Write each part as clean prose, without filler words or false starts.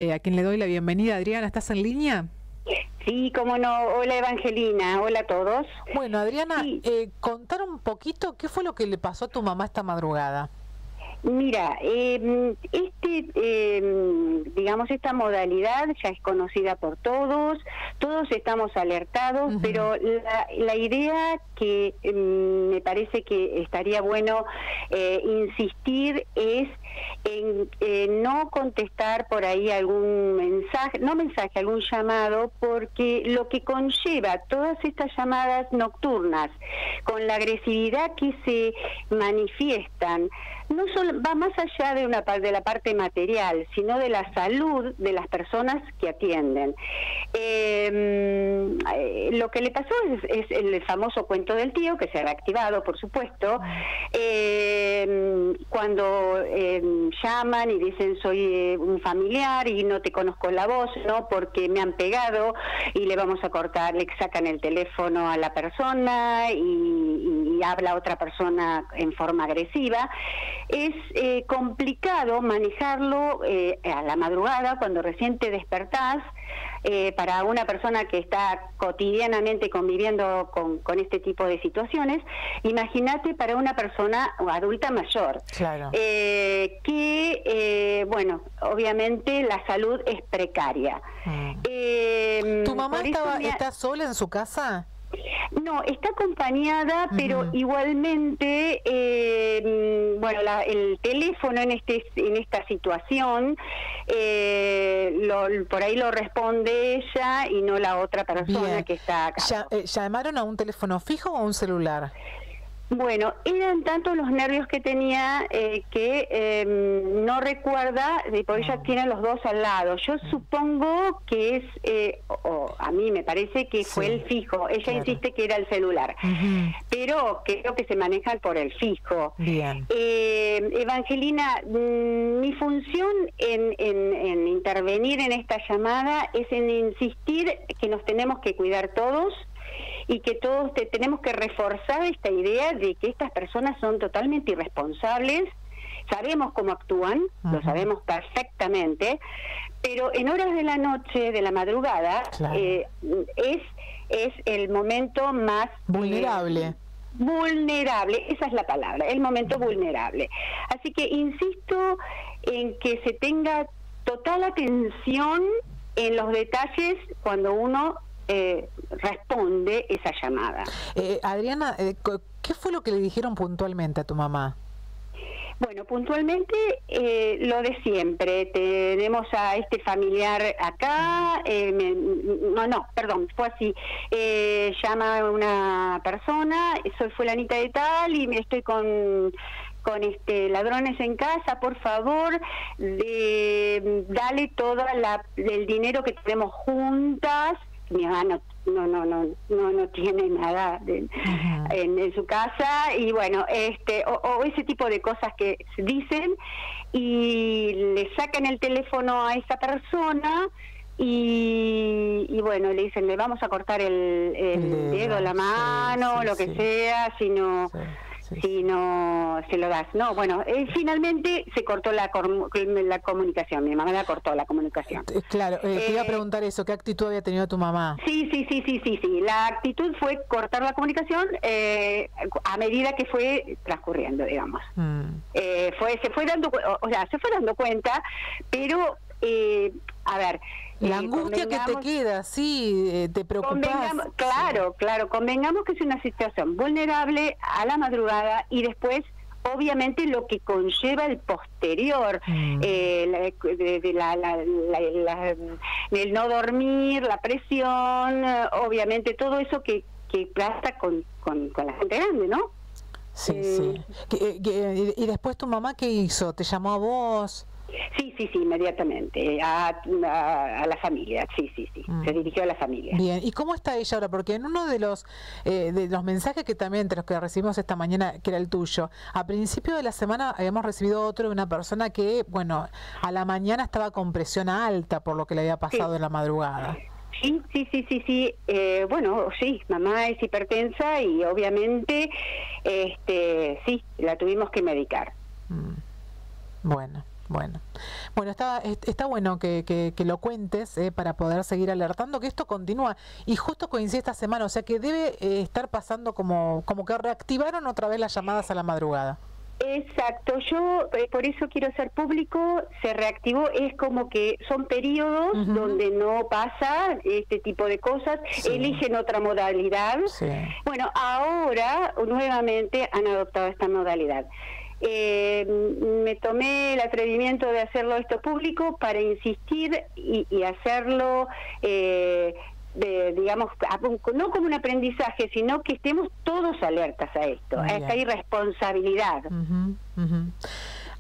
A quien le doy la bienvenida. Adriana, ¿estás en línea? Sí, cómo no. Hola, Evangelina. Hola a todos. Bueno, Adriana, Sí. contar un poquito qué fue lo que le pasó a tu mamá esta madrugada. Mira, digamos, esta modalidad ya es conocida por todos estamos alertados, pero la idea que me parece que estaría bueno insistir es en no contestar por ahí algún mensaje, algún llamado, porque lo que conlleva todas estas llamadas nocturnas, con la agresividad que se manifiestan, no solo va más allá de la parte material, sino de la salud de las personas que atienden. Lo que le pasó es el famoso cuento del tío, que se ha reactivado, por supuesto, cuando llaman y dicen soy un familiar y no te conozco la voz, no, porque me han pegado y le vamos a cortar, le sacan el teléfono a la persona y habla otra persona en forma agresiva. Es complicado manejarlo a la madrugada cuando recién te despertás, para una persona que está cotidianamente conviviendo con este tipo de situaciones. Imagínate para una persona adulta mayor, Claro. Bueno, obviamente la salud es precaria. ¿Tu mamá está sola en su casa? No, está acompañada, pero igualmente, bueno, el teléfono en esta situación, por ahí lo responde ella y no la otra persona. Bien. Que está acá. ¿Llamaron a un teléfono fijo o a un celular? Bueno, eran tantos los nervios que tenía que no recuerda, porque ella tiene los dos al lado. Yo supongo que es, a mí me parece que fue el fijo. Ella insiste que era el celular, pero creo que se manejan por el fijo. Bien. Evangelina, mi función en intervenir en esta llamada es en insistir que nos tenemos que cuidar todos, y que todos tenemos que reforzar esta idea de que estas personas son totalmente irresponsables. Sabemos cómo actúan, lo sabemos perfectamente, pero en horas de la noche, de la madrugada, es el momento más vulnerable. Vulnerable, esa es la palabra, el momento vulnerable. Así que insisto en que se tenga total atención en los detalles cuando uno responde esa llamada. Adriana, ¿qué fue lo que le dijeron puntualmente a tu mamá? Bueno, puntualmente lo de siempre. Tenemos a este familiar acá, fue así. Llama una persona, soy fulanita de tal y me estoy con ladrones en casa, por favor, dale todo el dinero que tenemos juntas. Mi mamá no tiene nada en su casa, y bueno, o ese tipo de cosas que se dicen, y le sacan el teléfono a esa persona y bueno, le dicen, le vamos a cortar el dedo, la mano, lo que sea, si no se lo das. No, bueno, finalmente se cortó la comunicación. Mi mamá la cortó la comunicación. Claro, te iba a preguntar eso, ¿qué actitud había tenido tu mamá? Sí. La actitud fue cortar la comunicación a medida que fue transcurriendo, digamos. Se fue dando cuenta, pero a ver, la angustia que te queda, sí, te preocupas. Convengamos que es una situación vulnerable a la madrugada, y después obviamente lo que conlleva el posterior, el no dormir, la presión, obviamente todo eso que pasa con la gente grande, ¿no? Sí. ¿Y después tu mamá qué hizo? ¿Te llamó a vos? Sí, inmediatamente, a la familia, sí, se dirigió a la familia. Bien, ¿y cómo está ella ahora? Porque en uno de los mensajes que también, entre los que recibimos esta mañana, que era el tuyo, a principio de la semana habíamos recibido otro de una persona que, bueno, a la mañana estaba con presión alta por lo que le había pasado en la madrugada. Sí. Bueno, sí, mamá es hipertensa y obviamente, sí, la tuvimos que medicar. Bueno. Bueno, está bueno que lo cuentes para poder seguir alertando que esto continúa y justo coincide esta semana, o sea que debe estar pasando como que reactivaron otra vez las llamadas a la madrugada. Exacto, yo por eso quiero ser público, se reactivó, es como que son periodos donde no pasa este tipo de cosas, eligen otra modalidad. Bueno, ahora nuevamente han adoptado esta modalidad. Me tomé el atrevimiento de hacerlo esto público para insistir y hacerlo digamos, no como un aprendizaje, sino que estemos todos alertas a esto, a esta irresponsabilidad.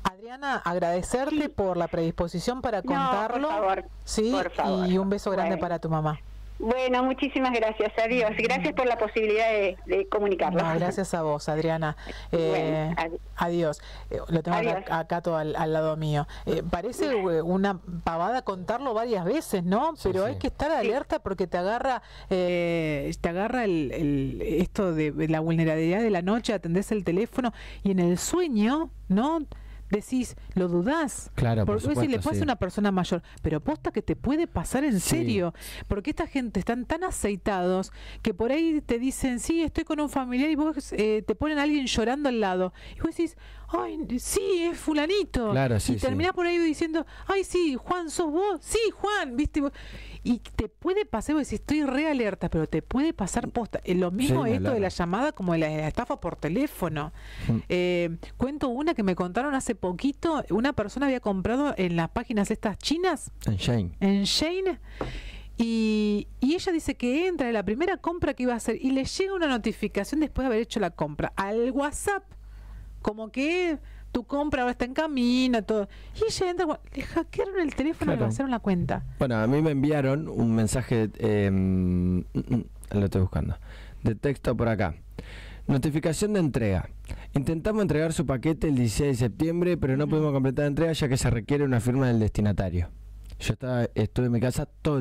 Adriana, agradecerte por la predisposición para contarlo. Por favor, sí, por favor. Y un beso grande para tu mamá. Bueno, muchísimas gracias, adiós. Gracias por la posibilidad de comunicarlo. No, gracias a vos, Adriana. Bueno, adiós. Lo tengo acá todo al lado mío. Parece una pavada contarlo varias veces, ¿no? Pero hay que estar alerta porque te agarra esto de la vulnerabilidad de la noche, atendés el teléfono y en el sueño, ¿no? Decís, lo dudás, claro, porque por supuesto, le pasa a una persona mayor, pero posta que te puede pasar en serio, porque esta gente están tan aceitados que por ahí te dicen, sí, estoy con un familiar y vos te ponen a alguien llorando al lado y vos decís, ay, sí, es fulanito, claro, y terminás por ahí diciendo, ay, sí, Juan, ¿sos vos? Sí, Juan, ¿viste? Y te puede pasar, vos decís, estoy re alerta, pero te puede pasar posta. Lo mismo esto de la llamada como de la estafa por teléfono. Cuento una que me contaron hace poquito, una persona había comprado en las páginas estas chinas. En Shein. Y ella dice que entra en la primera compra que iba a hacer y le llega una notificación después de haber hecho la compra al WhatsApp, como que tu compra ahora está en camino, todo. Y ella entra, le hackearon el teléfono y le vaciaron la cuenta. Bueno, a mí me enviaron un mensaje, lo estoy buscando, de texto por acá. Notificación de entrega. Intentamos entregar su paquete el 16 de septiembre, pero no pudimos completar la entrega ya que se requiere una firma del destinatario. Yo estuve en mi casa todo el